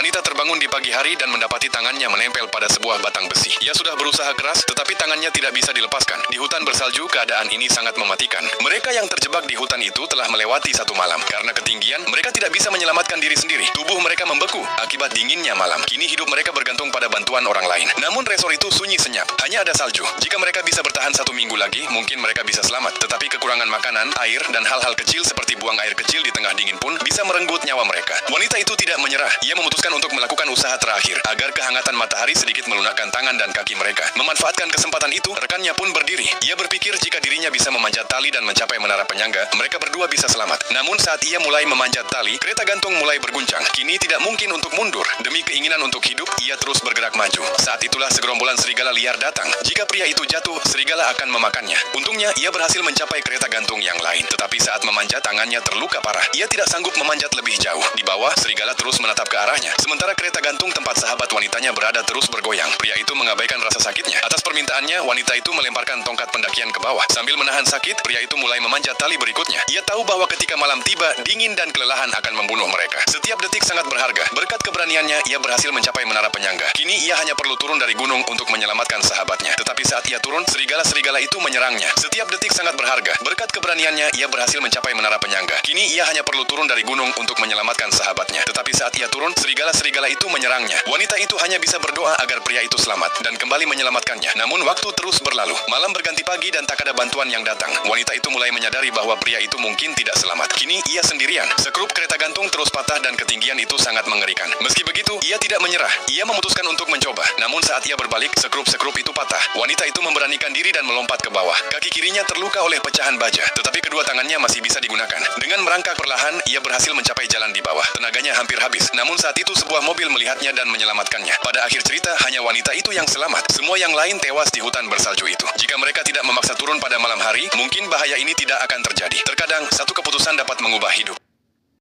Wanita terbangun di pagi hari dan mendapati tangannya menempel pada sebuah batang besi. Ia sudah berusaha keras, tetapi tangannya tidak bisa dilepaskan. Di hutan bersalju, keadaan ini sangat mematikan. Mereka yang terjebak di hutan itu telah melewati satu malam. Karena ketinggian, mereka tidak bisa menyelamatkan diri sendiri. Tubuh mereka membeku akibat dinginnya malam. Kini hidup mereka bergantung pada bantuan orang lain. Namun resor itu sunyi senyap. Hanya ada salju. Jika mereka bisa bertahan 1 minggu lagi, mungkin mereka bisa selamat. Tetapi kekurangan makanan, air, dan hal-hal kecil seperti buang air kecil di tengah dingin pun bisa merenggut nyawa mereka. Wanita itu tidak menyerah. Ia memutuskan untuk melakukan usaha terakhir agar kehangatan matahari sedikit melunakkan tangan dan kaki mereka. Memanfaatkan kesempatan itu, rekannya pun berdiri. Ia berpikir jika dirinya bisa memanjat tali dan mencapai menara penyangga, mereka berdua bisa selamat. Namun saat ia mulai memanjat tali, kereta gantung mulai berguncang. Kini tidak mungkin untuk mundur. Demi keinginan untuk hidup, ia terus bergerak maju. Saat itulah segerombolan serigala liar datang. Jika pria itu jatuh, serigala akan memakannya. Untungnya, ia berhasil mencapai kereta gantung yang lain. Tetapi saat memanjat, tangannya terluka parah. Ia tidak sanggup memanjat lebih jauh. Di bawah, serigala terus menatap ke arahnya. Sementara kereta gantung tempat sahabat wanitanya berada terus bergoyang. Pria itu mengabaikan rasa sakitnya. Atas permintaannya, wanita itu melemparkan tongkat pendakian ke bawah. Sambil menahan sakit, pria itu mulai memanjat tali berikutnya. Ia tahu bahwa ketika malam tiba, dingin dan kelelahan akan membunuh mereka. Setiap detik sangat berharga. Berkat keberaniannya, ia berhasil mencapai menara penyangga. Kini ia hanya perlu turun dari gunung untuk menyelamatkan sahabatnya. Tetapi saat ia turun, serigala-serigala itu menyerangnya. Setiap detik sangat berharga. Berkat keberaniannya, ia berhasil mencapai menara penyangga. Kini ia hanya perlu turun dari gunung untuk menyelamatkan sahabatnya. Tetapi saat ia turun, serigala-serigala itu menyerangnya. Wanita itu hanya bisa berdoa agar pria itu selamat dan kembali menyelamatkannya. Namun waktu terus berlalu. Malam berganti pagi dan tak ada bantuan yang datang. Wanita itu mulai menyadari bahwa pria itu mungkin tidak selamat. Kini ia sendirian. Sekrup kereta gantung terus patah dan ketinggian itu sangat mengerikan. Meski begitu, ia tidak menyerah. Ia memutuskan untuk mencoba. Namun saat ia berbalik, sekrup-sekrup itu patah. Wanita itu memberanikan diri dan melompat ke bawah. Kaki kirinya terluka oleh pecahan baja, tetapi kedua tangannya masih bisa digunakan. Dengan merangkak perlahan, ia berhasil mencapai jalan di bawah. Tenaganya hampir habis. Namun saat itu sebuah mobil melihatnya dan menyelamatkannya. Pada akhir cerita, hanya wanita itu yang selamat. Semua yang lain tewas di hutan bersalju itu. Jika mereka tidak memaksa turun pada malam hari, mungkin bahaya ini tidak akan terjadi. Terkadang, satu keputusan dapat mengubah hidup.